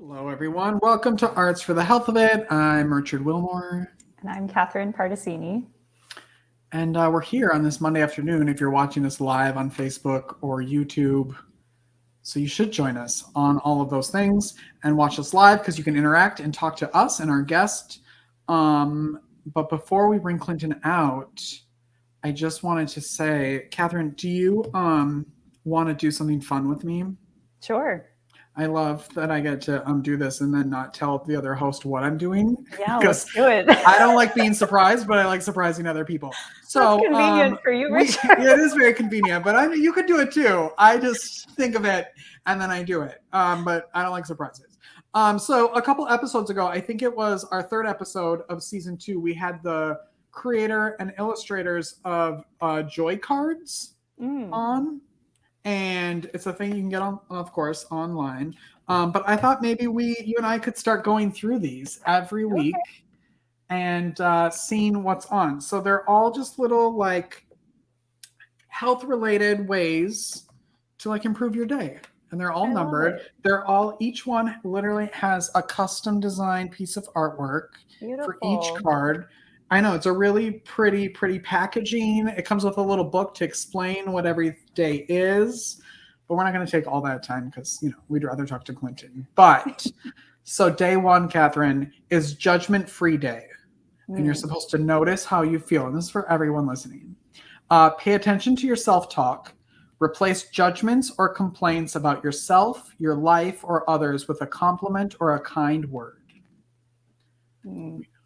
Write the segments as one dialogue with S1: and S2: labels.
S1: Hello, everyone. Welcome to Arts for the Health of It. I'm Richard Wilmore.
S2: And I'm Catherine Pardesini.
S1: And we're here on this Monday afternoon if you're watching us live on Facebook or YouTube. So you should join us on all of those things and watch us live because you can interact and talk to us and our guest. But before we bring Clinton out, I just wanted to say, Catherine, do you want to do something fun with me?
S2: Sure.
S1: I love that I get to do this and then not tell the other host what I'm doing.
S2: Yeah, let's do it.
S1: I don't like being surprised, but I like surprising other people. So
S2: that's convenient for you, Richard.
S1: It is very convenient, but you could do it too. I just think of it and then I do it. But I don't like surprises. So a couple episodes ago, I think it was our third episode of season 2, we had the creator and illustrators of Joy Cards on. And it's a thing you can get on, of course, online. But I thought maybe you and I could start going through these every week and seeing what's on. So they're all just little like health-related ways to like improve your day. And they're all numbered. Each one literally has a custom designed piece of artwork for each card. I know, it's a really pretty packaging. It comes with a little book to explain what every day is, but we're not going to take all that time because, we'd rather talk to Clinton. But so day 1, Catherine, is judgment-free day. And you're supposed to notice how you feel. And this is for everyone listening. Pay attention to your self-talk. Replace judgments or complaints about yourself, your life, or others with a compliment or a kind word.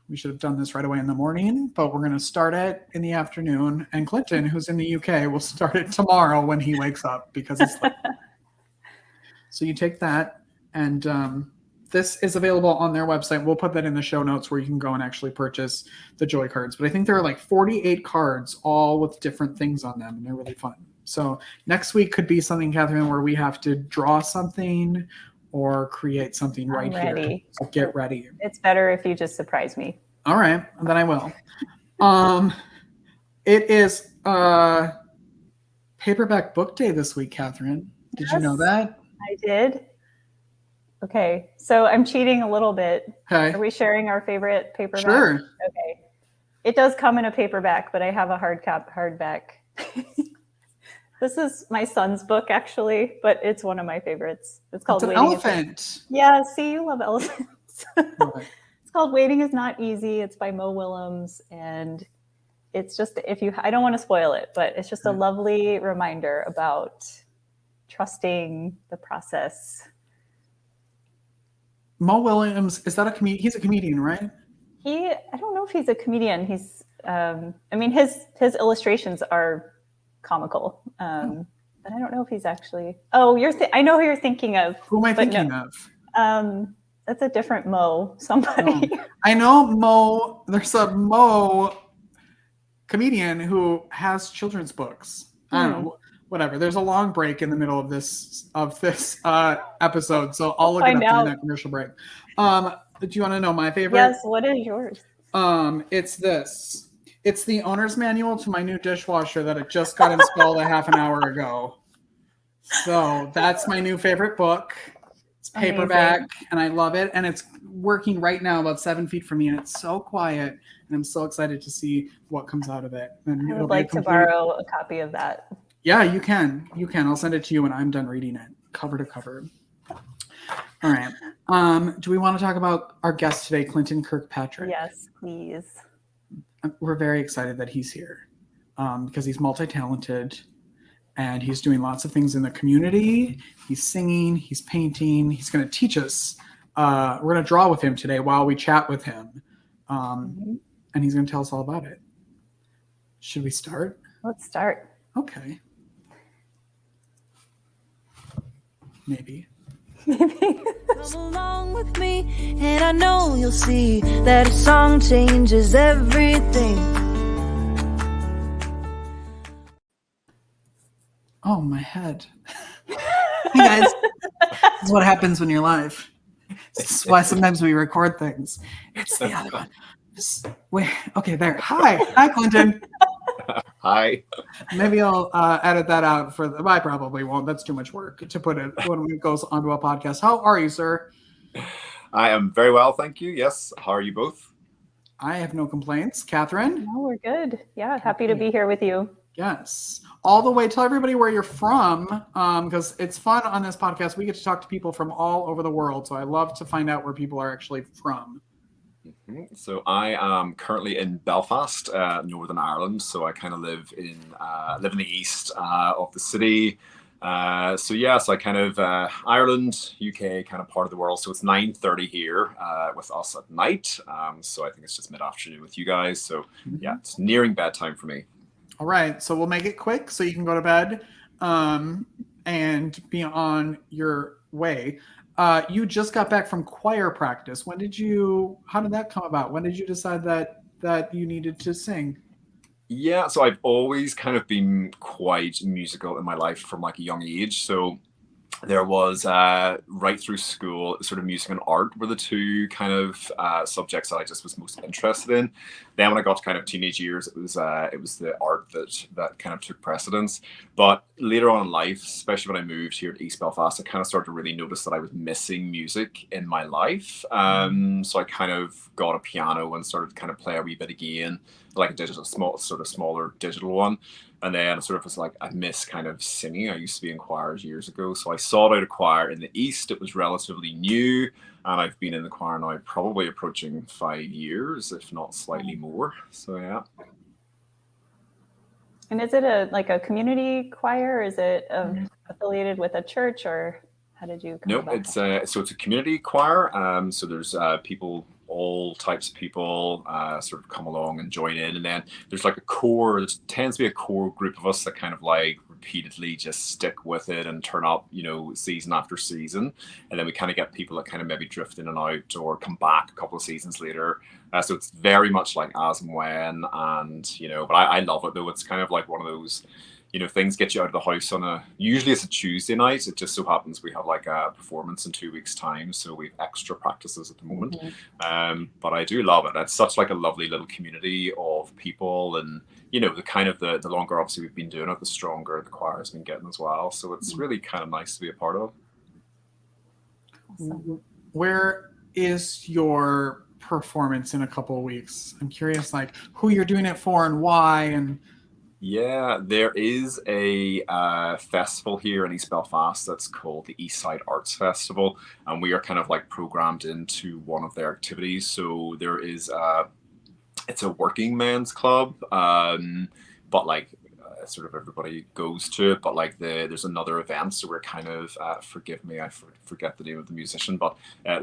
S1: We should have done this right away in the morning, but we're going to start it in the afternoon. And Clinton, who's in the UK, will start it tomorrow when he wakes up because it's late. So you take that, and this is available on their website. We'll put that in the show notes where you can go and actually purchase the Joy cards. But I think there are like 48 cards, all with different things on them, and they're really fun. So next week could be something, Catherine, where we have to draw something or create something right here. So get ready.
S2: It's better if you just surprise me.
S1: All right, then I will. It is paperback book day this week, Catherine. Did you know that?
S2: I did. Okay, so I'm cheating a little bit.
S1: Okay.
S2: Are we sharing our favorite paperback?
S1: Sure.
S2: Okay. It does come in a paperback, but I have a hardback. This is my son's book, actually, but it's one of my favorites. It's called
S1: It's an elephant.
S2: Yeah, see, you love elephants.
S1: Okay.
S2: It's called Waiting is Not Easy. It's by Mo Willems. And it's just, I don't want to spoil it, but it's just a lovely reminder about trusting the process.
S1: Mo Willems, is that a comedian? He's a comedian, right?
S2: I don't know if he's a comedian. He's, his illustrations are comical. But I don't know if he's actually, I know who you're thinking of.
S1: Who am I thinking of?
S2: That's a different Mo, somebody.
S1: Oh. I know Mo, there's a Mo comedian who has children's books. I don't know, whatever. There's a long break in the middle of this episode, so I'll look it up during that commercial break. Do you want to know my favorite?
S2: Yes, what is yours?
S1: It's this. It's the owner's manual to my new dishwasher that it just got installed a half an hour ago. So that's my new favorite book. It's paperback, and I love it. And it's working right now about 7 feet from me, and it's so quiet. And I'm so excited to see what comes out of it. And
S2: I would like to borrow a copy of that.
S1: Yeah, you can. I'll send it to you when I'm done reading it, cover to cover. All right. Do we want to talk about our guest today, Clinton Kirkpatrick?
S2: Yes, please.
S1: We're very excited that he's here because he's multi-talented. And he's doing lots of things in the community. He's singing, he's painting. He's going to teach us. We're going to draw with him today while we chat with him. And he's going to tell us all about it. Should we start?
S2: Let's start.
S1: Okay. Maybe.
S3: Come along with me, and I know you'll see that a song changes everything.
S1: Oh, my head. Hey guys, this is what happens when you're live. This is why sometimes we record things. It's the other one. Wait, okay, there. Hi, Clinton.
S4: Hi.
S1: Maybe I'll edit that out I probably won't. That's too much work to put it when it goes onto a podcast. How are you, sir?
S4: I am very well, thank you. Yes. How are you both?
S1: I have no complaints. Catherine?
S2: No, we're good. Yeah, happy to be here with you.
S1: Yes. All the way. Tell everybody where you're from, because it's fun on this podcast. We get to talk to people from all over the world. So I love to find out where people are actually from.
S4: So I am currently in Belfast, Northern Ireland. So I kind of live in the east of the city. So yes, I kind of Ireland, UK, kind of part of the world. So it's 9:30 here with us at night. So I think it's just mid-afternoon with you guys. So yeah, it's nearing bedtime for me.
S1: All right, so we'll make it quick so you can go to bed and be on your way. You just got back from choir practice. How did that come about? When did you decide that you needed to sing?
S4: Yeah, so I've always kind of been quite musical in my life from like a young age. So there was right through school, sort of music and art were the two kind of subjects that I just was most interested in. Then when I got to kind of teenage years, it was the art that kind of took precedence. But later on in life, especially when I moved here to East Belfast, I kind of started to really notice that I was missing music in my life. So I kind of got a piano and started to kind of play a wee bit again, like a smaller digital one. And then I sort of was like, I miss kind of singing. I used to be in choirs years ago. So I sought out a choir in the East. It was relatively new. And I've been in the choir now probably approaching 5 years, if not slightly more. So yeah.
S2: And is it a community choir? Or is it affiliated with a church, or how did you come about
S4: that? So it's a community choir. So there's people, all types of people sort of come along and join in, and then there's like a core. There tends to be a core group of us that kind of like repeatedly just stick with it and turn up, season after season, and then we kind of get people that kind of maybe drift in and out or come back a couple of seasons later. So it's very much like as and when, and but I love it though. It's kind of like one of those things get you out of the house usually it's a Tuesday night. It just so happens we have like a performance in 2 weeks time, so we've extra practices at the moment. But I do love it. It's such like a lovely little community of people, and the kind of the longer obviously we've been doing it, the stronger the choir has been getting as well, so it's really kind of nice to be a part of.
S2: Awesome.
S1: Where is your performance in a couple of weeks? I'm curious, like who you're doing it for and why. And
S4: yeah, there is a festival here in East Belfast that's called the Eastside Arts Festival, and we are kind of like programmed into one of their activities. So there is it's a working men's club, but like sort of everybody goes to it. But like there's another event, so we're kind of forgive me, I forget the name of the musician, but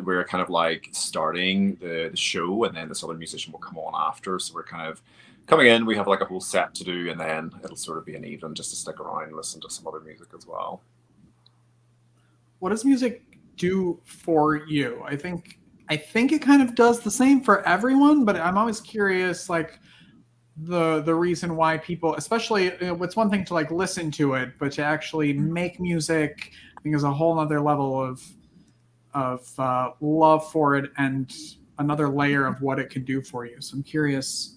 S4: we're kind of like starting the show, and then this other musician will come on after. So we're kind of coming in, we have like a whole set to do, and then it'll sort of be an evening just to stick around and listen to some other music as well.
S1: What does music do for you? I think it kind of does the same for everyone, but I'm always curious, like the reason why people, especially it's one thing to like listen to it, but to actually make music, I think is a whole other level of love for it and another layer of what it can do for you. So I'm curious.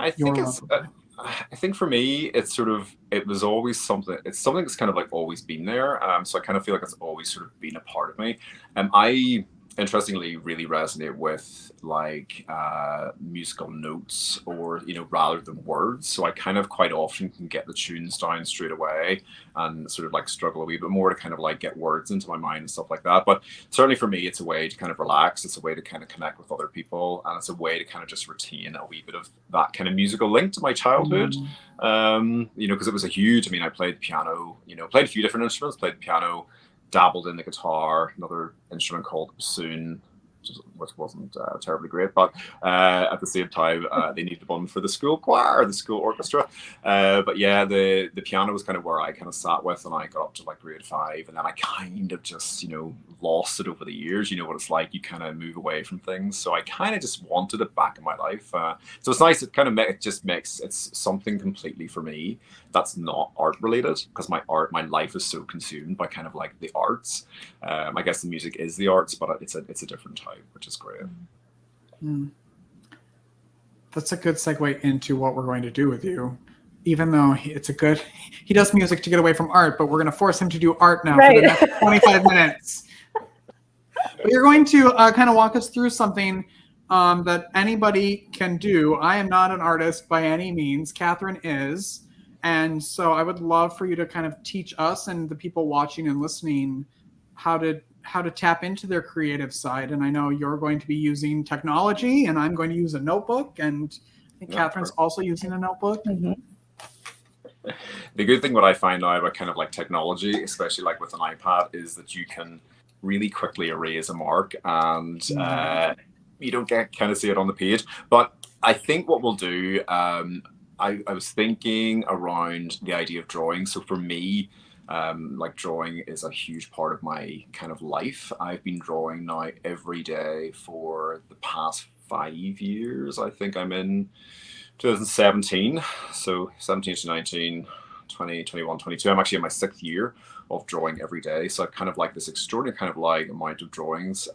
S4: I think for me, it was always something. It's something that's kind of like always been there. So I kind of feel like it's always sort of been a part of me. I interestingly really resonate with like musical notes, or rather than words. So I kind of quite often can get the tunes down straight away and sort of like struggle a wee bit more to kind of like get words into my mind and stuff like that. But certainly for me, it's a way to kind of relax. It's a way to kind of connect with other people, and it's a way to kind of just retain a wee bit of that kind of musical link to my childhood. Because it was a huge, I played piano, played a few different instruments, played the piano, dabbled in the guitar, another instrument called bassoon, which wasn't terribly great, but at the same time, they needed one for the school choir, the school orchestra. But yeah, the piano was kind of where I kind of sat with, and I got up to like grade 5, and then I kind of just, lost it over the years. What it's like, you kind of move away from things. So I kind of just wanted it back in my life. So it's nice. It kind of it's something completely for me that's not art related, because my life is so consumed by kind of like the arts. I guess the music is the arts, but it's a different type, which is great.
S1: That's a good segue into what we're going to do with you. Even though he does music to get away from art, but we're going to force him to do art now for the next 25 minutes. But you're going to kind of walk us through something that anybody can do. I am not an artist by any means. Catherine is. And so I would love for you to kind of teach us and the people watching and listening how to tap into their creative side. And I know you're going to be using technology, and I'm going to use a notebook, and I think Catherine's also using a notebook.
S2: Mm-hmm.
S4: The good thing what I find now about kind of like technology, especially like with an iPad, is that you can really quickly erase a mark, and you don't get kind of see it on the page. But I think what we'll do, I was thinking around the idea of drawing. So for me, like drawing is a huge part of my kind of life. I've been drawing now every day for the past 5 years. I think I'm in 2017. So 17 to 19, 20, 21, 22. I'm actually in my 6th year of drawing every day. So I've kind of like this extraordinary kind of like amount of drawings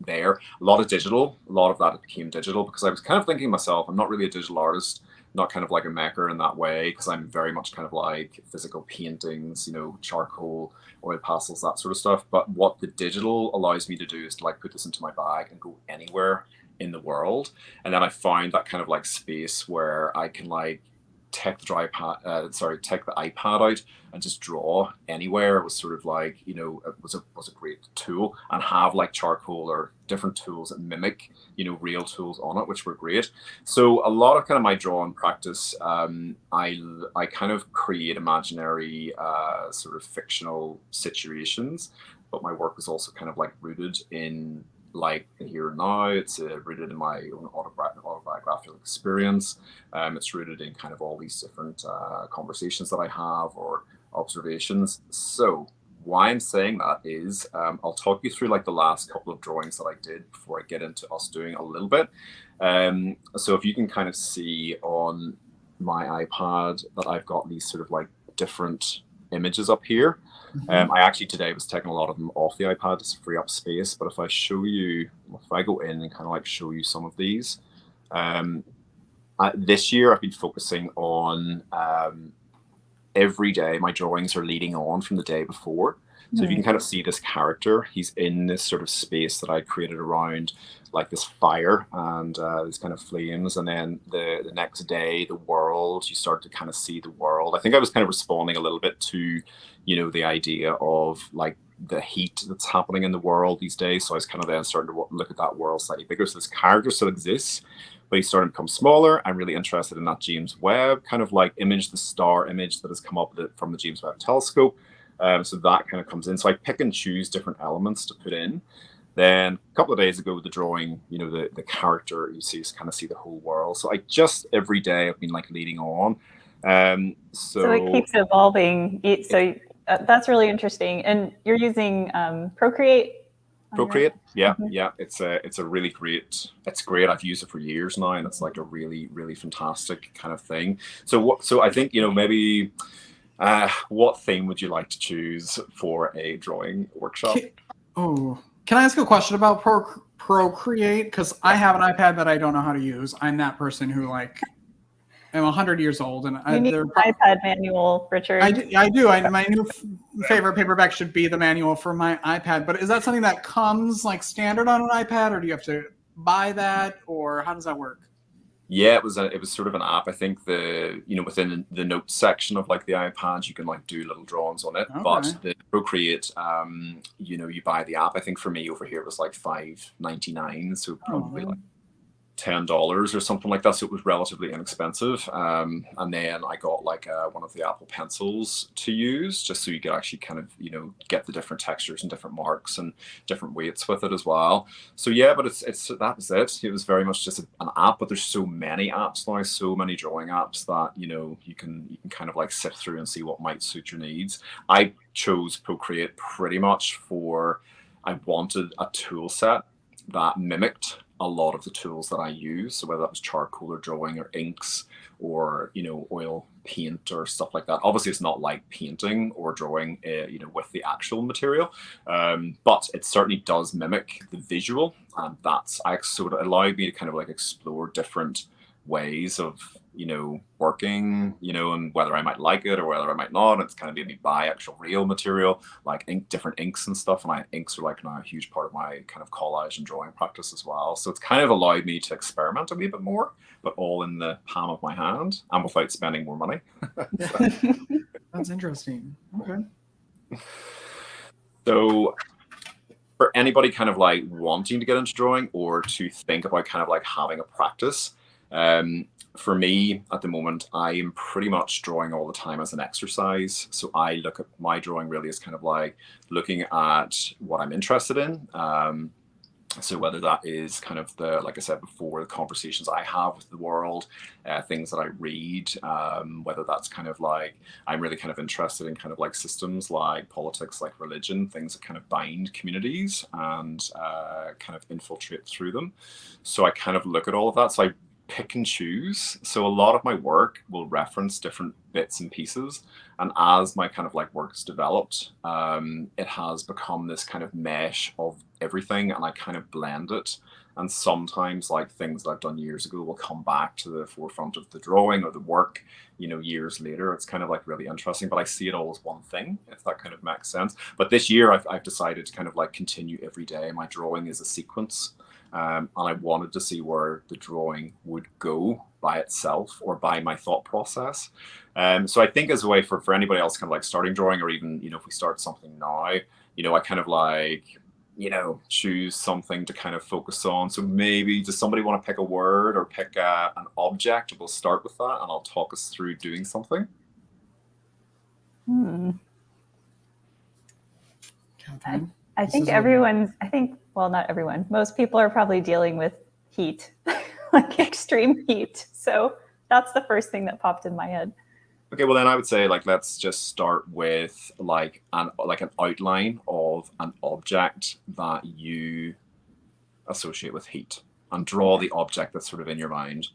S4: there. A lot of digital, a lot of that became digital because I was kind of thinking to myself, I'm not really a digital artist, not kind of like a maker in that way, because I'm very much kind of like physical paintings, you know, charcoal, oil pastels, that sort of stuff. But what the digital allows me to do is to like put this into my bag and go anywhere in the world. And then I found that kind of like space where I can like take the iPad out and just draw anywhere. It was sort of like, you know, it was a great tool, and have like charcoal or different tools that mimic, you know, real tools on it, which were great. So a lot of kind of my drawing practice, I kind of create imaginary sort of fictional situations, but my work is also kind of like rooted in like the here and now. It's rooted in my own autobiographical experience. It's rooted in kind of all these different conversations that I have or observations. So why I'm saying that is I'll talk you through like the last couple of drawings that I did before I get into us doing a little bit. So if you can kind of see on my iPad that I've got these sort of like different images up here. I actually today was taking a lot of them off the iPad to free up space. But if I show you, if I go in and kind of like show you some of these, this year I've been focusing on every day my drawings are leading on from the day before. So if you can kind of see this character, he's in this sort of space that I created around like this fire and these kind of flames. And then the next day, the world, you start to kind of see the world. I think I was kind of responding a little bit to, you know, the idea of like the heat that's happening in the world these days. So I was kind of then starting to look at that world slightly bigger. So this character still exists, but he's starting to become smaller. I'm really interested in that James Webb kind of like image, the star image that has come up from the James Webb telescope. So that kind of comes in. So I pick and choose different elements to put in. Then a couple of days ago, the drawing, you know, the character, you see, kind of see the whole world. So I just every day I've been like leading on. So
S2: it keeps evolving. So that's really interesting. And you're using Procreate?
S4: Procreate, yeah. It's a really great. It's great. I've used it for years now, and it's like a really, really fantastic kind of thing. So I think, you know, maybe. What theme would you like to choose for a drawing workshop?
S1: Can I ask a question about Procreate? Because I have an iPad that I don't know how to use. I'm that person who like, I'm 100 years old, and
S2: you need an iPad manual, Richard.
S1: I do. My new favorite paperback should be the manual for my iPad. But is that something that comes like standard on an iPad, or do you have to buy that, or how does that work?
S4: Yeah, it was sort of an app. I think within the notes section of like the iPad, you can like do little drawings on it. Okay. But the Procreate, you buy the app. I think for me over here it was like $5.99, so probably like $10 or something like that. So it was relatively inexpensive. And then I got like one of the Apple pencils to use, just so you could actually kind of, you know, get the different textures and different marks and different weights with it as well. So yeah, but that was it. It was very much just an app, but there's so many apps now, so many drawing apps that, you know, you can kind of like sift through and see what might suit your needs. I chose Procreate pretty much I wanted a tool set that mimicked a lot of the tools that I use. So whether that was charcoal or drawing or inks or, you know, oil paint or stuff like that. Obviously it's not like painting or drawing, with the actual material. But it certainly does mimic the visual. And that's sort of allowed me to kind of like explore different ways of, working, and whether I might like it or whether I might not. And it's kind of made me buy actual real material, like different inks and stuff. And inks are like now a huge part of my kind of collage and drawing practice as well. So it's kind of allowed me to experiment a wee bit more, but all in the palm of my hand and without spending more money.
S1: That's interesting. Okay.
S4: So for anybody kind of like wanting to get into drawing or to think about kind of like having a practice, for me at the moment, I am pretty much drawing all the time as an exercise. So I look at my drawing really as kind of like looking at what I'm interested in. So whether that is kind of like I said before, the conversations I have with the world, things that I read, whether that's kind of like, I'm really kind of interested in kind of like systems like politics, like religion, things that kind of bind communities and kind of infiltrate through them. So I kind of look at all of that. So I pick and choose. So a lot of my work will reference different bits and pieces. And as my kind of like work's developed, it has become this kind of mesh of everything, and I kind of blend it. And sometimes like things that I've done years ago will come back to the forefront of the drawing or the work, years later. It's kind of like really interesting, but I see it all as one thing, if that kind of makes sense. But this year I've decided to kind of like continue every day. My drawing is a sequence. And I wanted to see where the drawing would go by itself or by my thought process. So I think as a way for anybody else kind of like starting drawing, or even, if we start something now, I kind of like, choose something to kind of focus on. So maybe does somebody want to pick a word or pick an object? We'll start with that and I'll talk us through doing something.
S1: Catherine?
S2: I think well, not everyone, most people are probably dealing with heat, like extreme heat. So that's the first thing that popped in my head.
S4: Okay, well then I would say like let's just start with like an outline of an object that you associate with heat, and draw the object that's sort of in your mind.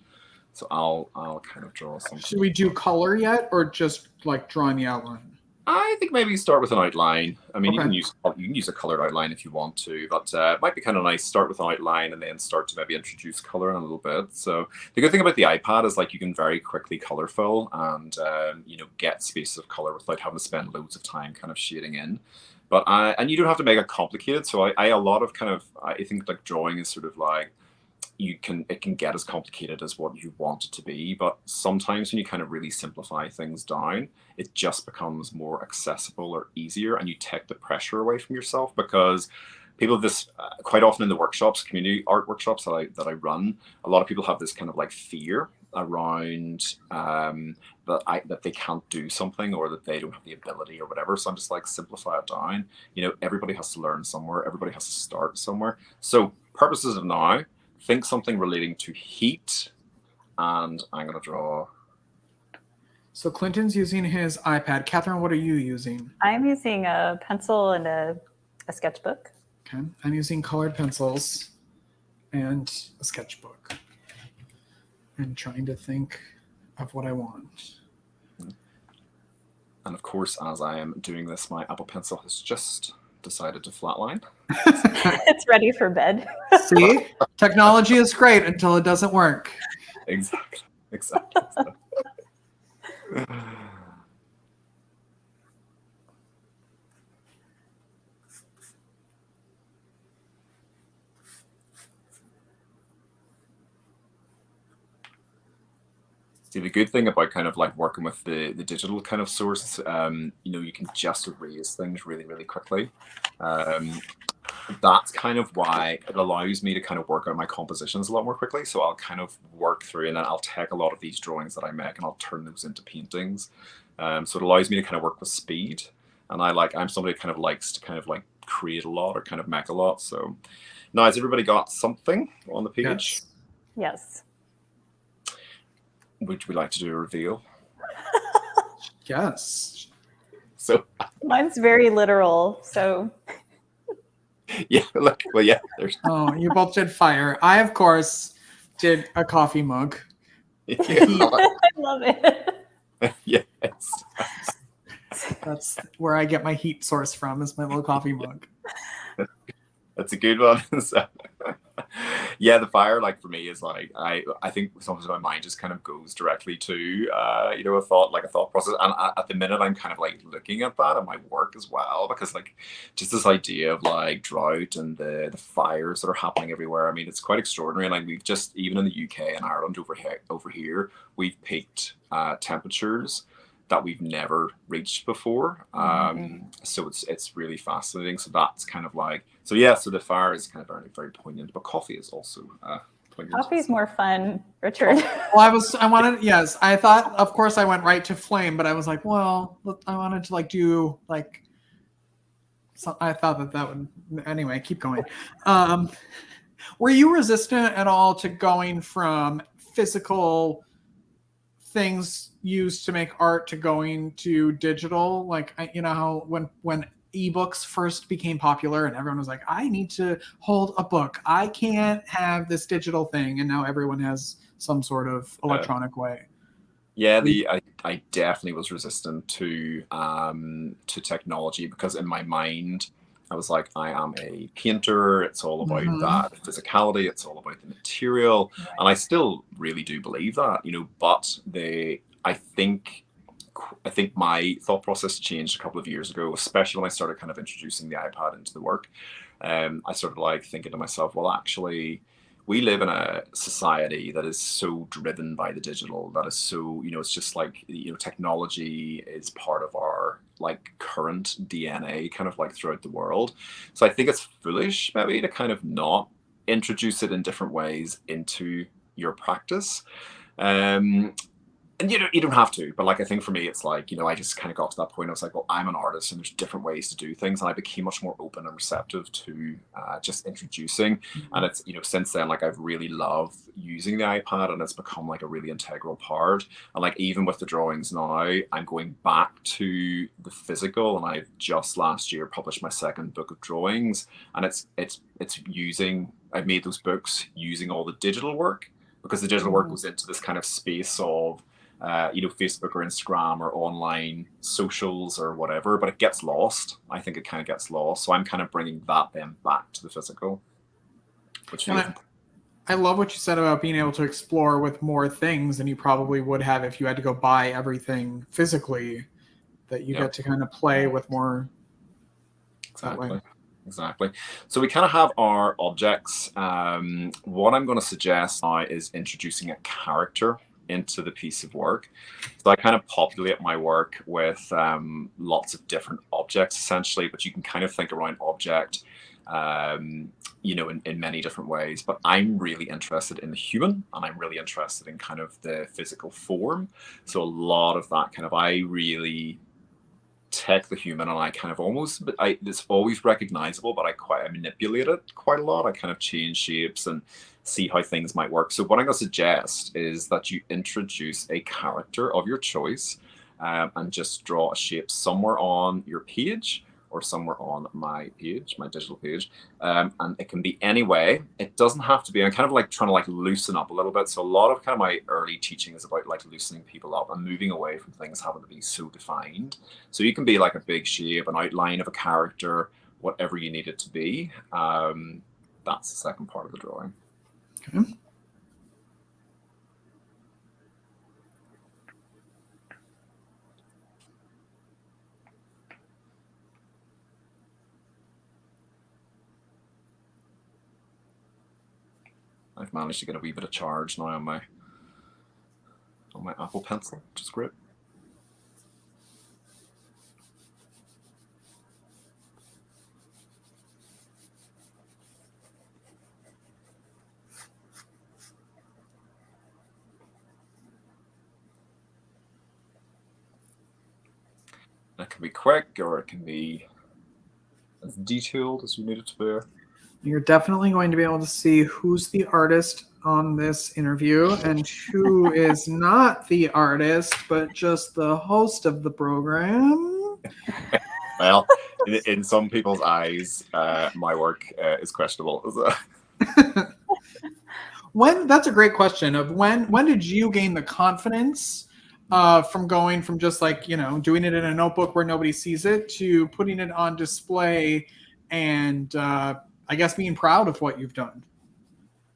S4: So I'll kind of draw something.
S1: Should we do color yet, or just like drawing the outline?
S4: I think maybe start with an outline. I mean,
S1: Okay.
S4: you can use a colored outline if you want to, but it might be kind of nice. Start with an outline and then start to maybe introduce color in a little bit. So the good thing about the iPad is like you can very quickly color fill and get spaces of color without having to spend loads of time kind of shading in. But and you don't have to make it complicated. So I think like drawing is sort of like it can get as complicated as what you want it to be, but sometimes when you kind of really simplify things down, it just becomes more accessible or easier, and you take the pressure away from yourself. Because people this quite often in the workshops, community art workshops that I run, a lot of people have this kind of like fear around that they can't do something, or that they don't have the ability or whatever. So I'm just like, simplify it down. Everybody has to learn somewhere, everybody has to start somewhere. So purposes of now, think something relating to heat, and I'm going to draw.
S1: So Clinton's using his iPad. Catherine, what are you using?
S2: I'm using a pencil and a sketchbook.
S1: Okay, I'm using colored pencils and a sketchbook. And trying to think of what I want.
S4: And of course, as I am doing this, my Apple Pencil has just decided to flatline.
S2: It's ready for bed.
S1: See? Technology is great until it doesn't work.
S4: Exactly. See, the good thing about kind of like working with the digital kind of source, you can just erase things really, really quickly. That's kind of why it allows me to kind of work out my compositions a lot more quickly. So I'll kind of work through, and then I'll take a lot of these drawings that I make and I'll turn those into paintings. So it allows me to kind of work with speed. And I'm somebody who kind of likes to kind of like create a lot or kind of make a lot. So now, has everybody got something on the page?
S2: Yes.
S4: Would we like to do a reveal?
S1: Yes.
S4: So
S2: mine's very literal. So
S4: yeah, look, well, yeah. There's.
S1: Oh, you both did fire. I, of course, did a coffee mug.
S4: Yeah.
S2: I love it.
S4: Yes.
S1: That's where I get my heat source from, is my little coffee mug.
S4: That's a good one. So, Yeah, the fire, like for me, is like I think sometimes my mind just kind of goes directly to a thought process, and at the minute I'm kind of like looking at that in my work as well, because like just this idea of like drought and the fires that are happening everywhere. I mean, it's quite extraordinary. Like we've just, even in the UK and Ireland over here, we've peaked temperatures that we've never reached before. So it's really fascinating. So that's kind of like, so the fire is kind of very, very poignant, but coffee is also poignant.
S2: Coffee's more fun, Richard.
S1: Well, yes, I thought, of course I went right to flame, but I was like, well, I wanted to like do like, so I thought that would, anyway, keep going. Were you resistant at all to going from physical things used to make art to going to digital? Like, you know how when ebooks first became popular and everyone was like, I need to hold a book, I can't have this digital thing, and now everyone has some sort of electronic way.
S4: Yeah, I definitely was resistant to technology, because in my mind I was like, I am a painter. It's all about that physicality. It's all about the material, and I still really do believe that, But I think my thought process changed a couple of years ago, especially when I started kind of introducing the iPad into the work. I started like thinking to myself, well, actually, we live in a society that is so driven by the digital, that is so, it's just like, technology is part of our like current DNA kind of like throughout the world. So I think it's foolish maybe to kind of not introduce it in different ways into your practice. And you don't have to, but like I think for me it's like, I just kind of got to that point. I was like, well, I'm an artist and there's different ways to do things, and I became much more open and receptive to just introducing. And it's, since then, like I've really loved using the iPad, and it's become like a really integral part. And like even with the drawings now, I'm going back to the physical, and I've just last year published my second book of drawings, and I've made those books using all the digital work, because the digital work goes into this kind of space of Facebook or Instagram or online socials or whatever, but it gets lost. I think it kind of gets lost. So I'm kind of bringing that then back to the physical.
S1: I love what you said about being able to explore with more things than you probably would have if you had to go buy everything physically, that you get to kind of play with more.
S4: Exactly. So we kind of have our objects. What I'm going to suggest now is introducing a character into the piece of work. So I kind of populate my work with lots of different objects essentially, but you can kind of think around object in many different ways. But I'm really interested in the human, and I'm really interested in kind of the physical form. So a lot of that kind of, I really take the human, and I kind of it's always recognizable, but I manipulate it quite a lot. I kind of change shapes and see how things might work. So what I'm going to suggest is that you introduce a character of your choice, and just draw a shape somewhere on your page or somewhere on my page, my digital page. And it can be any way. It doesn't have to be. I'm kind of like trying to like loosen up a little bit. So a lot of kind of my early teaching is about like loosening people up and moving away from things having to be so defined. So you can be like a big shape, an outline of a character, whatever you need it to be. That's the second part of the drawing. Okay. I've managed to get a wee bit of charge now on my Apple Pencil, which is great. It can be quick, or it can be as detailed as you need it to be.
S1: You're definitely going to be able to see who's the artist on this interview and who is not the artist, but just the host of the program.
S4: Well, in some people's eyes, my work is questionable.
S1: That's a great question. Of when did you gain the confidence from going from just like, doing it in a notebook where nobody sees it to putting it on display and I guess being proud of what you've done?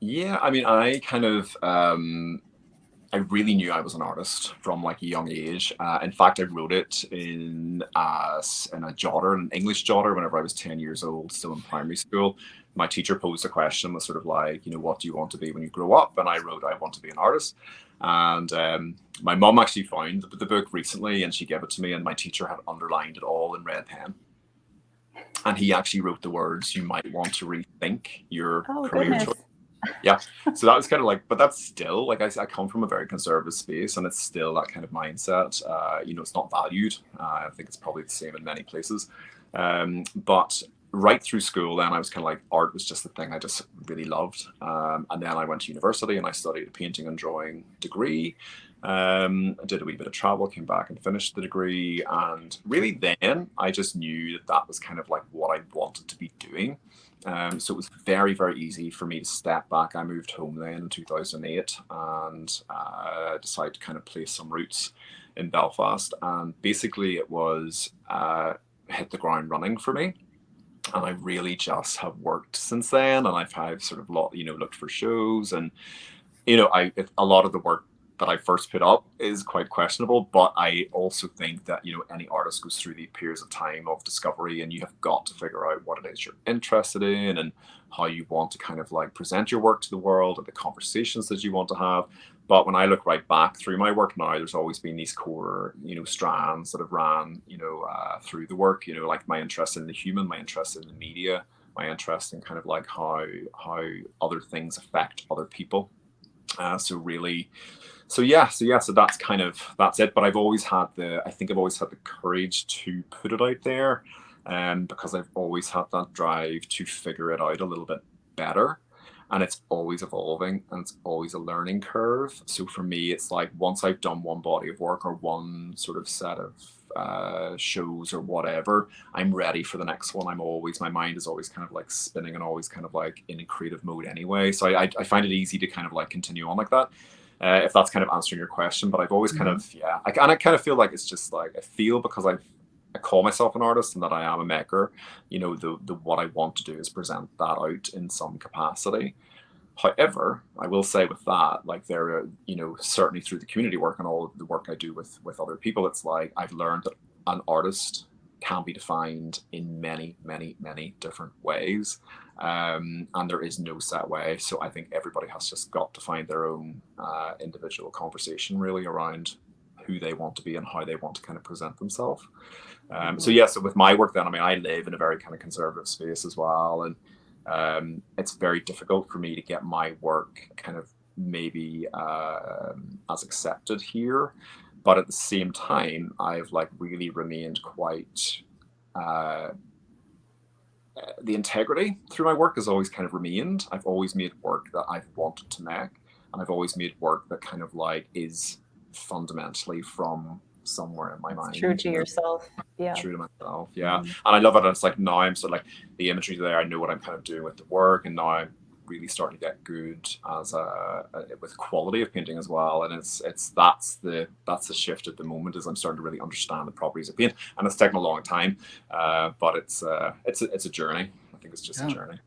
S4: Yeah, I mean, I really knew I was an artist from like a young age. In fact, I wrote it in a jotter, an English jotter, whenever I was 10 years old, still in primary school. My teacher posed a question, was sort of like, what do you want to be when you grow up? And I wrote, I want to be an artist. And my mum actually found the book recently, and she gave it to me, and my teacher had underlined it all in red pen. And he actually wrote the words, "You might want to rethink your career choice." Yeah, so that was kind of like, but that's still like, I come from a very conservative space, and it's still that kind of mindset. It's not valued. I think it's probably the same in many places. But right through school, then I was kind of like, art was just the thing I just really loved. And then I went to university and I studied a painting and drawing degree. I did a wee bit of travel, came back and finished the degree, and really then I just knew that was kind of like what I wanted to be doing. So it was very, very easy for me to step back. I moved home then in 2008 and decided to kind of place some roots in Belfast. And basically it was hit the ground running for me. And I really just have worked since then. And I've sort of looked for shows, and a lot of the work that I first put up is quite questionable, but I also think that, any artist goes through the periods of time of discovery, and you have got to figure out what it is you're interested in and how you want to kind of like present your work to the world and the conversations that you want to have. But when I look right back through my work now, there's always been these core, strands that have ran, through the work, like my interest in the human, my interest in the media, my interest in kind of like how other things affect other people. So that's it. But I've always had the courage to put it out there, because I've always had that drive to figure it out a little bit better. And it's always evolving, and it's always a learning curve. So for me, it's like once I've done one body of work or one sort of set of shows or whatever, I'm ready for the next one. My mind is always kind of like spinning and always kind of like in a creative mode anyway. So I find it easy to kind of like continue on like that. If that's kind of answering your question, but I've always kind of, I kind of feel like it's just like, I feel because I call myself an artist and that I am a maker, the what I want to do is present that out in some capacity. However, I will say with that, like there are, certainly through the community work and all of the work I do with other people, it's like I've learned that an artist can be defined in many, many, many different ways. And there is no set way. So I think everybody has just got to find their own individual conversation really around who they want to be and how they want to kind of present themselves. So with my work then, I mean, I live in a very kind of conservative space as well. And it's very difficult for me to get my work kind of maybe as accepted here. But at the same time, I've like really remained quite, the integrity through my work has always kind of remained. I've always made work that I've wanted to make, and I've always made work that kind of like is fundamentally from somewhere in my mind.
S2: True to yourself. Yeah.
S4: True to myself. Yeah. And I love it. It's like now I'm sort of like the imagery there. I know what I'm kind of doing with the work, and now I'm really starting to get good as with quality of painting as well. And that's the shift at the moment, is I'm starting to really understand the properties of paint, and it's taken a long time, but it's a journey. I think it's just a journey.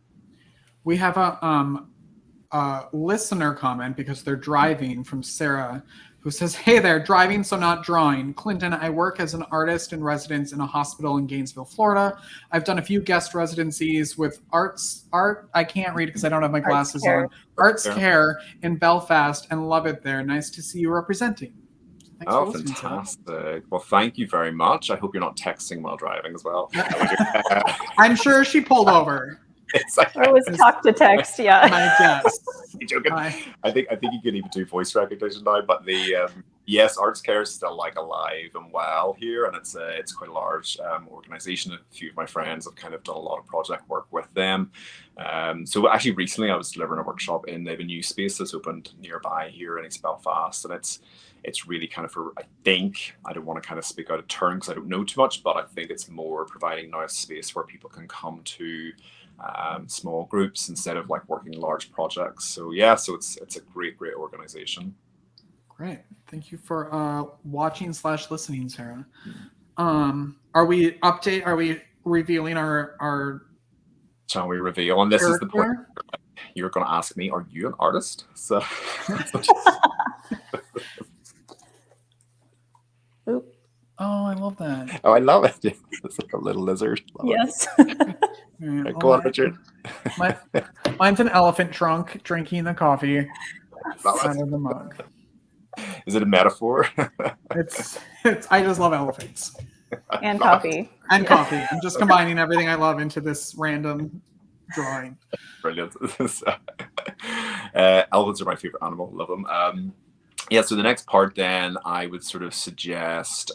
S1: We have a listener comment because they're driving, from Sarah, who says, "Hey there, driving so not drawing. Clinton, I work as an artist in residence in a hospital in Gainesville, Florida. I've done a few guest residencies with art. I can't read because I don't have my glasses on. Arts Care in Belfast, and love it there. Nice to see you representing."
S4: Thanks fantastic. Well, thank you very much. I hope you're not texting while driving as well.
S1: I'm sure she pulled over.
S2: Or it was talk to text, yeah.
S1: My guess.
S4: You're joking. I think you can even do voice recognition now. But the yes, Arts Care is still like alive and well here, and it's quite a large organization. A few of my friends have kind of done a lot of project work with them. So actually, recently I was delivering a workshop they have a new space that's opened nearby here in East Belfast, and it's really kind of for, I think, I don't want to kind of speak out of turn because I don't know too much, but I think it's more providing now a space where people can come to small groups instead of like working large projects. So it's a great organization.
S1: Great. Thank you for watching / listening, Sarah. Are we revealing our
S4: Shall we reveal? And this character? Is the point. you're going to ask me, are you an artist? So
S2: Oop.
S1: Oh, I love that.
S4: Oh, I love it. It's like a little lizard. Love
S2: Yes.
S4: Right, go on, Richard.
S1: Mine's an elephant trunk drinking the coffee out of the mug.
S4: Is it a metaphor?
S1: It's I just love elephants.
S2: And coffee.
S1: And coffee. I'm just combining everything I love into this random drawing.
S4: Brilliant. Elephants are my favorite animal. Love them. Yeah, so the next part then I would sort of suggest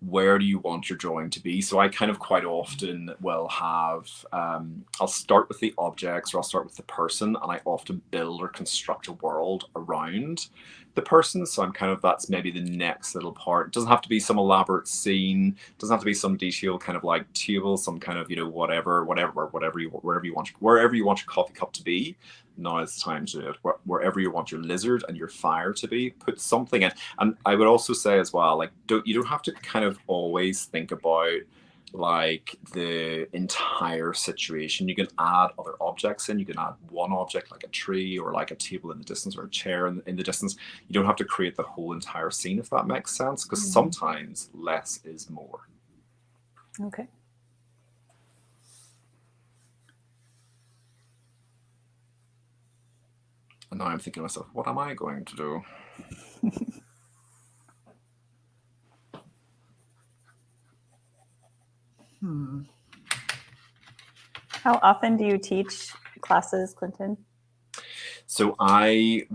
S4: where do you want your drawing to be? So I kind of quite often will have, I'll start with the objects or I'll start with the person, and I often build or construct a world around the person. So I'm kind of, that's maybe the next little part. It doesn't have to be some elaborate scene, it doesn't have to be some detailed kind of like table, some kind of, you know, wherever you want your coffee cup to be. Now it's time to do it. Wherever you want your lizard and your fire to be, put something in. And I would also say as well, like, you don't have to kind of always think about like the entire situation. You can add other objects in. You can add one object like a tree or like a table in the distance or a chair in the distance. You don't have to create the whole entire scene, if that makes sense, because sometimes less is more.
S2: Okay.
S4: And now I'm thinking to myself, what am I going to do?
S2: How often do you teach classes, Clinton?
S4: So I'm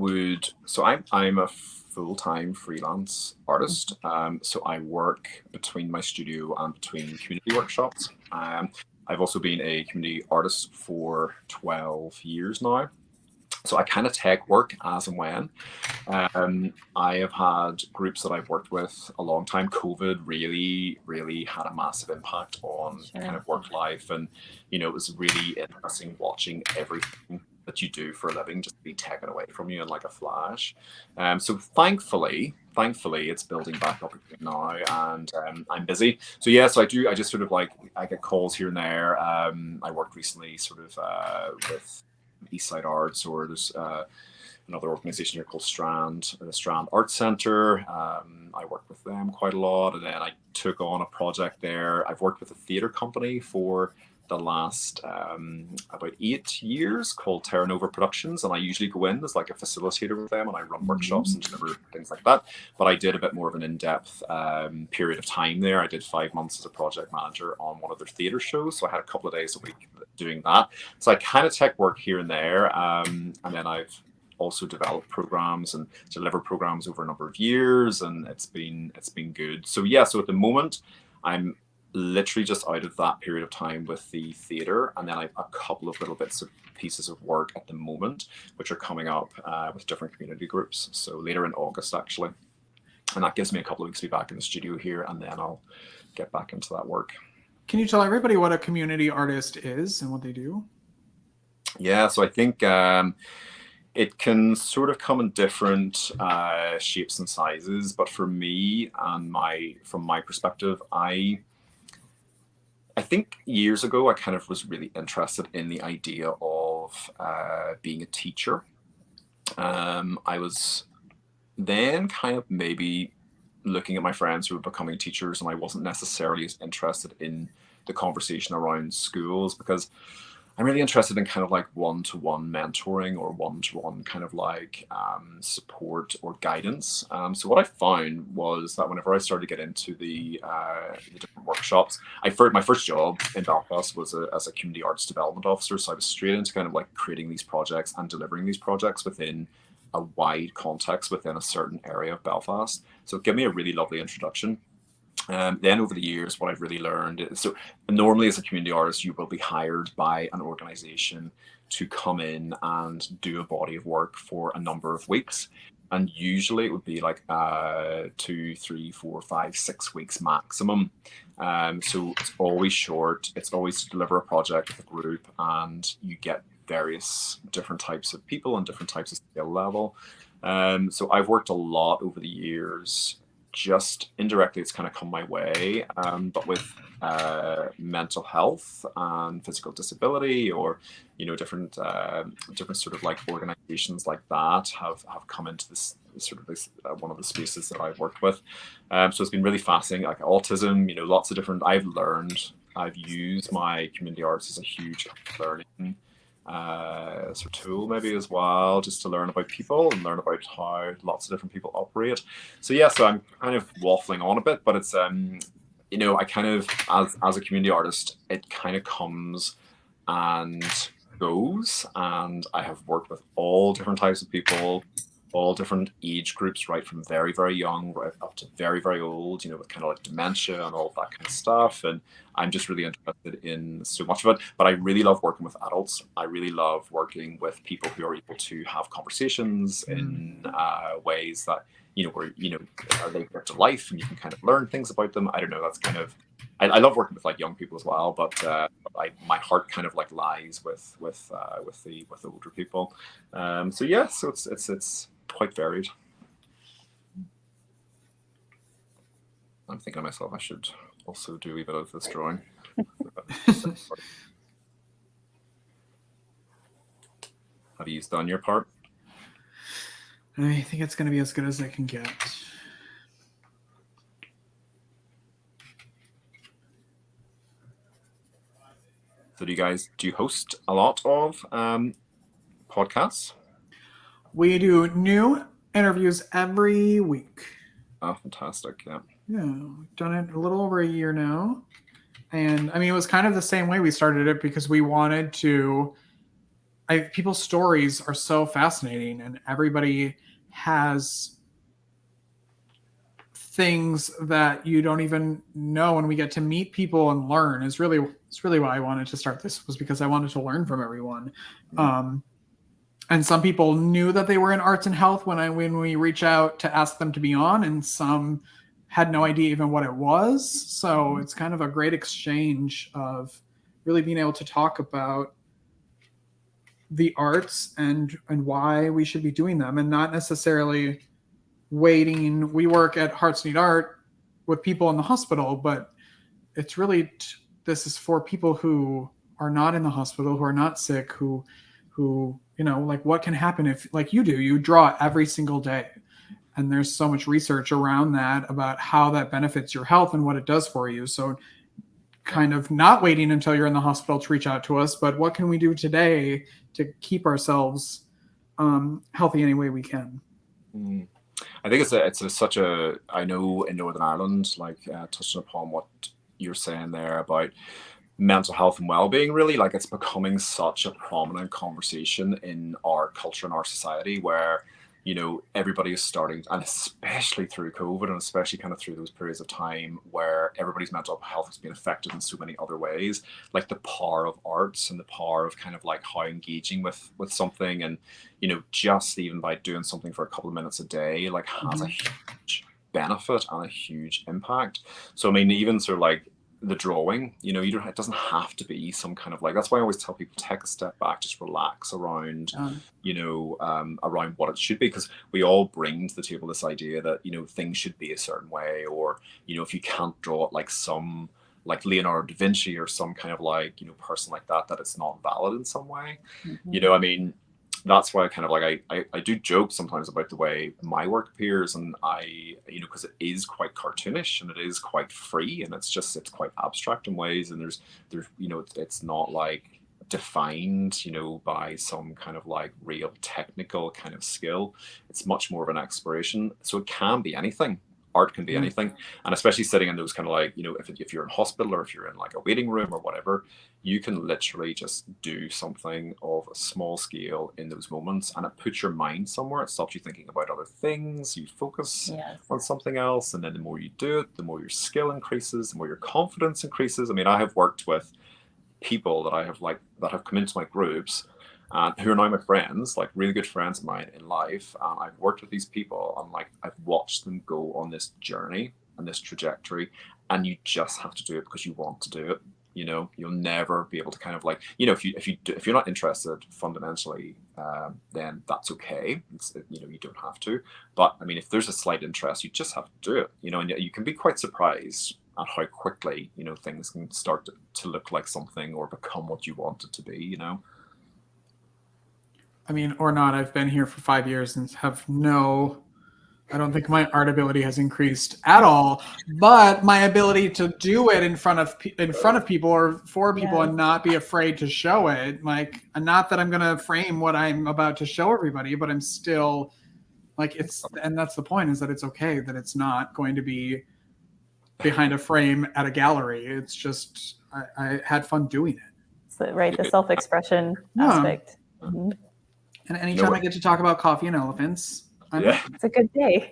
S4: a full-time freelance artist. So I work between my studio and between community workshops. I've also been a community artist for 12 years now. So I kind of take work as and when. I have had groups that I've worked with a long time. COVID really, really had a massive impact on kind of work life. And, you know, it was really interesting watching everything that you do for a living just be taken away from you in like a flash. So thankfully, it's building back up now, and I'm busy. So yeah, so I just sort of like, I get calls here and there. I worked recently sort of with Eastside Arts, or there's another organization here called the Strand Art Centre. I work with them quite a lot, and then I took on a project there. I've worked with a theatre company for the last about 8 years called Terra Nova Productions, and I usually go in as like a facilitator with them, and I run workshops and deliver things like that. But I did a bit more of an in-depth period of time there. I did 5 months as a project manager on one of their theatre shows, so I had a couple of days a week doing that. So I kind of take work here and there, and then I've also developed programs and deliver programs over a number of years, and it's been good. So yeah, so at the moment I'm literally just out of that period of time with the theatre, and then I've a couple of little bits of pieces of work at the moment which are coming up with different community groups, so later in August actually, and that gives me a couple of weeks to be back in the studio here, and then I'll get back into that work. Can you tell everybody what a community artist is and what they do? Yeah, so I think it can sort of come in different shapes and sizes, but for me and from my perspective, I think years ago I kind of was really interested in the idea of being a teacher. I was then kind of maybe looking at my friends who were becoming teachers, and I wasn't necessarily as interested in the conversation around schools, because I'm really interested in kind of like one-to-one mentoring or one-to-one kind of like support or guidance. So what I found was that whenever I started to get into the different workshops, my first job in Belfast was as a community arts development officer. So I was straight into kind of like creating these projects and delivering these projects within a wide context within a certain area of Belfast. So it gave me a really lovely introduction. Then over the years, what I've really learned is, so normally as a community artist, you will be hired by an organization to come in and do a body of work for a number of weeks. And usually it would be like 2, 3, 4, 5, 6 weeks maximum. So it's always short. It's always to deliver a project with a group, and you get various different types of people and different types of skill level. So I've worked a lot over the years just indirectly, it's kind of come my way, but with mental health and physical disability, or different sort of like organizations like that have come into this sort of this one of the spaces that I've worked with. So it's been really fascinating, like autism, lots of different. I've used my community arts as a huge learning sort of tool maybe as well, just to learn about people and learn about how lots of different people operate. So I'm kind of waffling on a bit, but it's I kind of, as a community artist, it kind of comes and goes, and I have worked with all different types of people, all different age groups, right from very, very young right up to very, very old, with kind of like dementia and all of that kind of stuff. And I'm just really interested in so much of it. But I really love working with adults. I really love working with people who are able to have conversations in ways that, where, they get to life and you can kind of learn things about them. I don't know. That's kind of, I love working with like young people as well, but my heart kind of like lies with the older people. So it's quite varied. I'm thinking to myself, I should also do a wee bit of this drawing. Have you done your part?
S1: I think it's going to be as good as I can get.
S4: So do you host a lot of podcasts?
S1: We do new interviews every week.
S4: Oh, fantastic. Yeah.
S1: Yeah, we've done it a little over a year now. And I mean, it was kind of the same way we started it, because we wanted to, people's stories are so fascinating, and everybody has things that you don't even know, and we get to meet people and learn. It's really why I wanted to start this, was because I wanted to learn from everyone. And some people knew that they were in arts and health when we reach out to ask them to be on, and some had no idea even what it was. So it's kind of a great exchange of really being able to talk about the arts and why we should be doing them, and not necessarily waiting. We work at Hearts Need Art with people in the hospital, but it's really this is for people who are not in the hospital, who are not sick, who like, what can happen if, like you draw every single day, and there's so much research around that about how that benefits your health and what it does for you. So kind of not waiting until you're in the hospital to reach out to us, but what can we do today to keep ourselves healthy any way we can?
S4: I think it's such a, I know in Northern Ireland, like touching upon what you're saying there about mental health and well-being, really, like it's becoming such a prominent conversation in our culture and our society, where everybody is starting, and especially through COVID, and especially kind of through those periods of time where everybody's mental health has been affected in so many other ways, like the power of arts and the power of kind of like how engaging with something, and just even by doing something for a couple of minutes a day, like has a huge benefit and a huge impact. So I mean, even sort of like the drawing, it doesn't have to be some kind of like, that's why I always tell people, take a step back, just relax around, around what it should be, because we all bring to the table this idea that, things should be a certain way, or, if you can't draw it like some, like Leonardo da Vinci or some kind of like, person like that it's not valid in some way. I mean, that's why I kind of like, I do joke sometimes about the way my work appears, and I, because it is quite cartoonish and it is quite free, and it's quite abstract in ways, and there's it's not like defined by some kind of like real technical kind of skill. It's much more of an exploration, so it can be anything. Art can be anything, and especially sitting in those kind of like, if you're in hospital, or if you're in like a waiting room or whatever, you can literally just do something of a small scale in those moments, and it puts your mind somewhere. It stops you thinking about other things. You focus on something else, and then the more you do it, the more your skill increases, the more your confidence increases. I mean, I have worked with people that have come into my groups, who are now my friends, like really good friends of mine in life. I've worked with these people, and like I've watched them go on this journey and this trajectory, and you just have to do it because you want to do it. You'll never be able to kind of like, if you're not interested fundamentally, then that's okay. You don't have to. But I mean, if there's a slight interest, you just have to do it. And you can be quite surprised at how quickly things can start to look like something or become what you want it to be.
S1: I mean, or not. I've been here for 5 years and I don't think my art ability has increased at all, but my ability to do it in front of people or for people and not be afraid to show it. Like, not that I'm going to frame what I'm about to show everybody, but I'm still like, and that's the point, is that it's okay that it's not going to be behind a frame at a gallery. It's just, I had fun doing it.
S2: So, right. The self-expression aspect. Mm-hmm.
S1: And anytime I get to talk about coffee and elephants,
S2: it's a good day.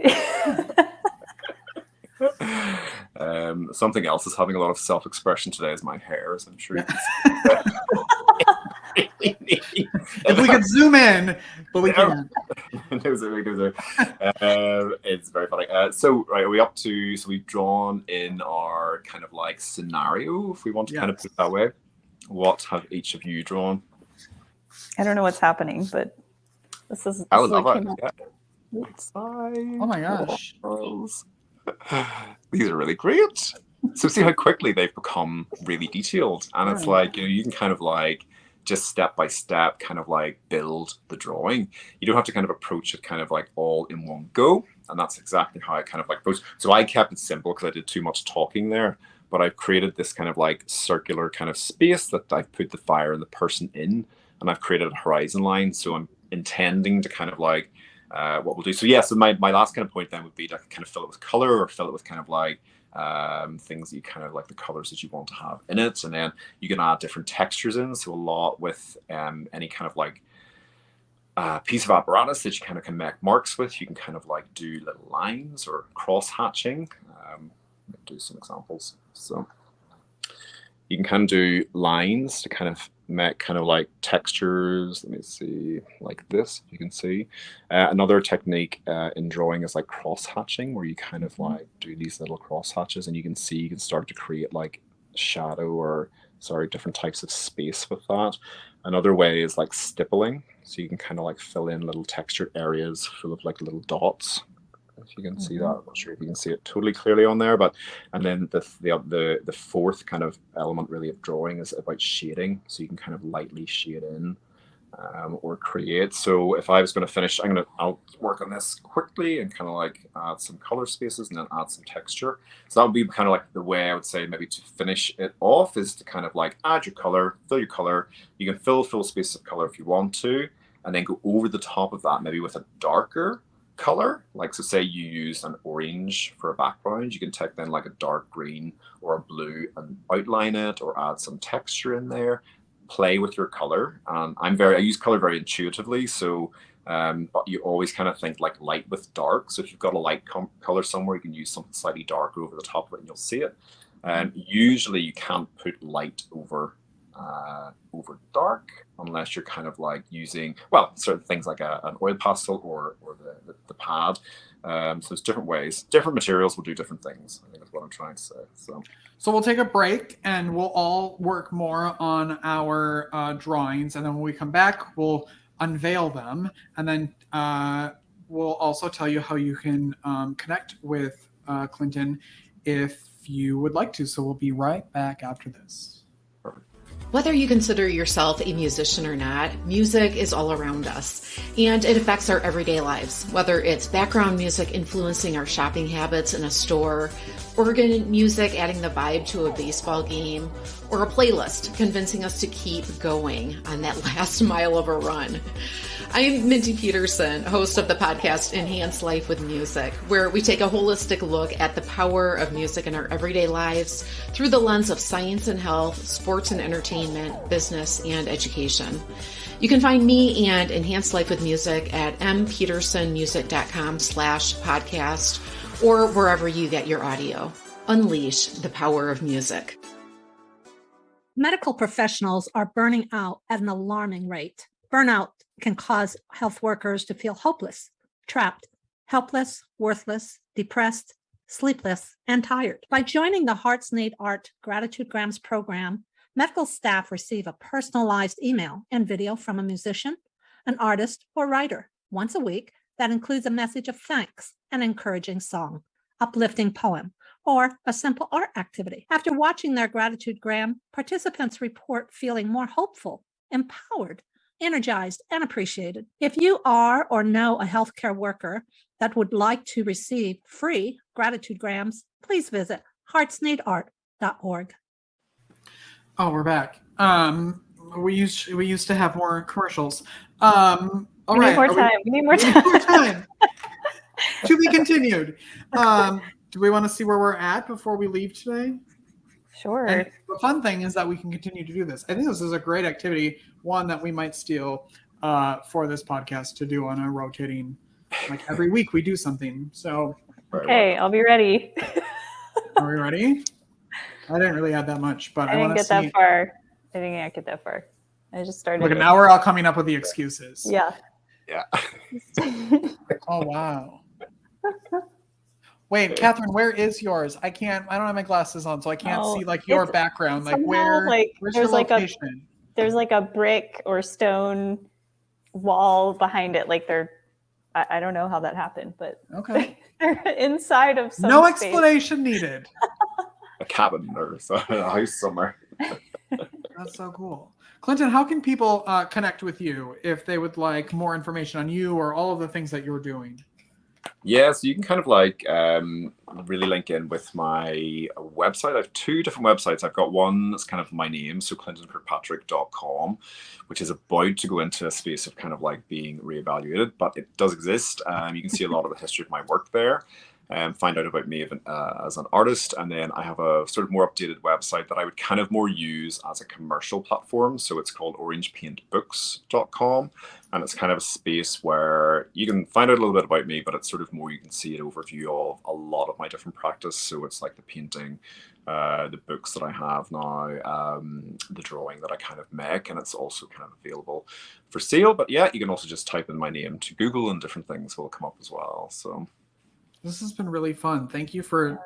S4: Something else is having a lot of self-expression today is my hair, as I'm sure you can see.
S1: If we could zoom in, but we can't.
S4: It's very funny. So are we up to, so we've drawn in our kind of like scenario, if we want to kind of put it that way. What have each of you drawn?
S2: I don't know what's happening, but this is
S4: I would love it.
S1: Oh my gosh.
S4: These are really great. So see how quickly they've become really detailed. And it's like, you can kind of like just step by step kind of like build the drawing. You don't have to kind of approach it kind of like all in one go. And that's exactly how I kind of like approach. So I kept it simple because I did too much talking there. But I've created this kind of like circular kind of space that I've put the fire and the person in. And I've created a horizon line. So I'm intending to kind of like what we'll do. So so my last kind of point then would be to kind of fill it with color, or fill it with kind of like things that you kind of like, the colors that you want to have in it. And then you can add different textures in. So a lot with any kind of like piece of apparatus that you kind of can make marks with. You can kind of like do little lines or cross hatching. Do some examples. So you can kind of do lines to kind of make kind of like textures. Let me see, like this, you can see. Another technique in drawing is like cross hatching, where you kind of like do these little cross hatches, and you can start to create like shadow or different types of space with that. Another way is like stippling. So you can kind of like fill in little textured areas full of like little dots. If you can see that, I'm not sure if you can see it totally clearly on there, but and then the fourth kind of element really of drawing is about shading. So you can kind of lightly shade in or create. So if I was going to finish, I'll work on this quickly and kind of like add some color spaces and then add some texture. So that would be kind of like the way I would say maybe to finish it off, is to kind of like add your color, fill your color. You can fill full spaces of color if you want to, and then go over the top of that maybe with a darker color. Like, so say you use an orange for a background, you can take then like a dark green or a blue and outline it, or add some texture in there, play with your color. I use color very intuitively. So but you always kind of think like light with dark. So if you've got a light color somewhere, you can use something slightly darker over the top of it and you'll see it. Usually you can't put light over dark unless you're kind of like using, well, certain things like an oil pastel or the pad. So there's different ways, different materials will do different things. I think that's what I'm trying to say. So
S1: we'll take a break and we'll all work more on our drawings, and then when we come back, we'll unveil them, and then we'll also tell you how you can connect with Clinton if you would like to. So we'll be right back after this.
S5: Whether you consider yourself a musician or not, music is all around us, and it affects our everyday lives. Whether it's background music influencing our shopping habits in a store, organ music adding the vibe to a baseball game, or a playlist convincing us to keep going on that last mile of a run. I'm Mindy Peterson, host of the podcast Enhance Life with Music, where we take a holistic look at the power of music in our everyday lives through the lens of science and health, sports and entertainment, business, and education. You can find me and Enhance Life with Music at mpetersonmusic.com/podcast or wherever you get your audio. Unleash the power of music.
S6: Medical professionals are burning out at an alarming rate. Burnout can cause health workers to feel hopeless, trapped, helpless, worthless, depressed, sleepless, and tired. By joining the Heart's Innate Art Gratitude Grams program, Medical staff receive a personalized email and video from a musician, an artist, or writer once a week that includes a message of thanks, an encouraging song, uplifting poem, or a simple art activity. After watching their gratitudegram, participants report feeling more hopeful, empowered, energized, and appreciated. If you are or know a healthcare worker that would like to receive free gratitudegrams, please visit heartsneedart.org.
S1: Oh, we're back. We used to have more commercials. All
S2: we need more time. We need more time.
S1: To be continued. Do we want to see where we're at before we leave today?
S2: Sure.
S1: And the fun thing is that we can continue to do this. I think this is a great activity, one that we might steal for this podcast to do on a rotating, like every week we do something. So,
S2: okay, I'll be ready.
S1: Are we ready? I didn't really add that much, but I
S2: didn't get that far. I didn't get that far. I just started.
S1: Look, now we're all coming up with the excuses.
S2: Yeah.
S4: Yeah.
S1: Oh, wow. Wait, Catherine, where is yours? I don't have my glasses on, so I can't see like your background. Like where's your location?
S2: There's like a brick or stone wall behind it. Like I don't know how that happened, but
S1: okay.
S2: They're inside of some
S1: No
S2: space.
S1: explanation needed.
S4: A cabin or a house somewhere.
S1: That's so cool. Clinton, how can people connect with you if they would like more information on you or all of the things that you're doing?
S4: Yeah, so you can kind of like really link in with my website. I have two different websites. I've got one that's kind of my name, so clintonkirkpatrick.com, which is about to go into a space of kind of like being reevaluated, but it does exist. You can see a lot of the history of my work there. Find out about me as an artist. And then I have a sort of more updated website that I would kind of more use as a commercial platform. So it's called orangepaintbooks.com. And it's kind of a space where you can find out a little bit about me, but it's sort of more, you can see an overview of a lot of my different practice. So it's like the painting, the books that I have now, the drawing that I kind of make, and it's also kind of available for sale. But yeah, you can also just type in my name to Google and different things will come up as well. So
S1: this has been really fun. Thank you for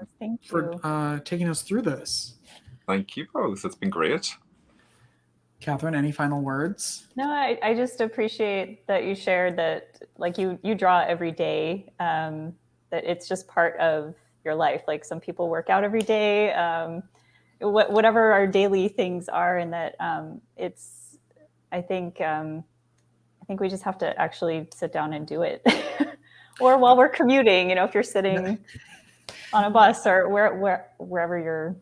S1: taking us through this.
S4: Thank you both. It's been great.
S1: Catherine, any final words?
S2: No, I just appreciate that you shared that, like you draw every day, that it's just part of your life. Like some people work out every day, whatever our daily things are, and that I think we just have to actually sit down and do it. Or while we're commuting, if you're sitting on a bus or wherever you're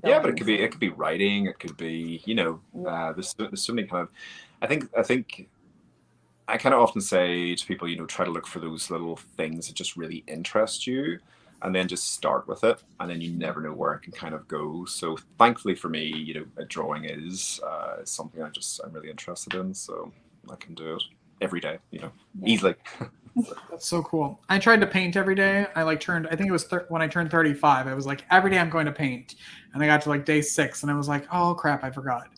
S2: going.
S4: Yeah, but it could be writing. It could be, there's so many kind of, I think I kind of often say to people, try to look for those little things that just really interest you, and then just start with it, and then you never know where it can kind of go. So thankfully for me, drawing is something I'm really interested in, so I can do it every day, easily.
S1: That's so cool. I tried to paint every day. I think it was when I turned 35, I was like, every day I'm going to paint. And I got to like day 6 and I was like, oh crap, I forgot.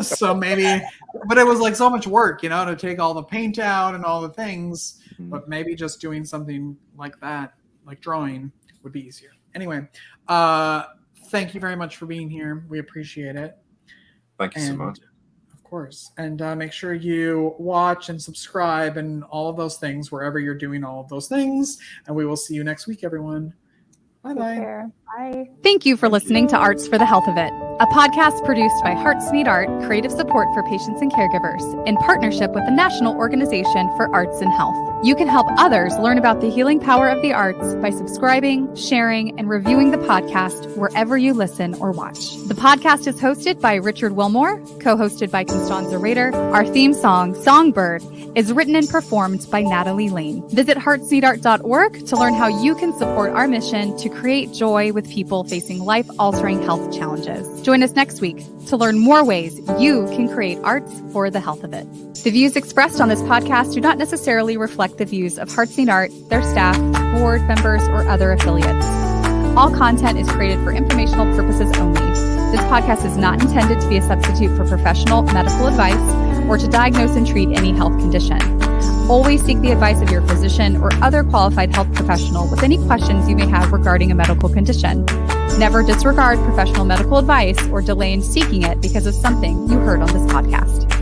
S1: So maybe, but it was like so much work, to take all the paint out and all the things, but maybe just doing something like that, like drawing, would be easier. Anyway, thank you very much for being here. We appreciate it.
S4: Thank you so much.
S1: Of course. And make sure you watch and subscribe and all of those things wherever you're doing all of those things. And we will see you next week, everyone. Bye-bye.
S2: Bye.
S7: Thank you for listening to Arts for the Health of It, a podcast produced by Hearts Need Art, creative support for patients and caregivers, in partnership with the National Organization for Arts and Health. You can help others learn about the healing power of the arts by subscribing, sharing, and reviewing the podcast wherever you listen or watch. The podcast is hosted by Richard Wilmore, co-hosted by Constanza Rader. Our theme song, Songbird, is written and performed by Natalie Lane. Visit heartsneedart.org to learn how you can support our mission to create joy with people facing life-altering health challenges. Join us next week to learn more ways you can create arts for the health of it. The views expressed on this podcast do not necessarily reflect the views of Hearts Need Art, their staff, board members, or other affiliates. All content is created for informational purposes only. This podcast is not intended to be a substitute for professional medical advice or to diagnose and treat any health condition. Always seek the advice of your physician or other qualified health professional with any questions you may have regarding a medical condition. Never disregard professional medical advice or delay in seeking it because of something you heard on this podcast.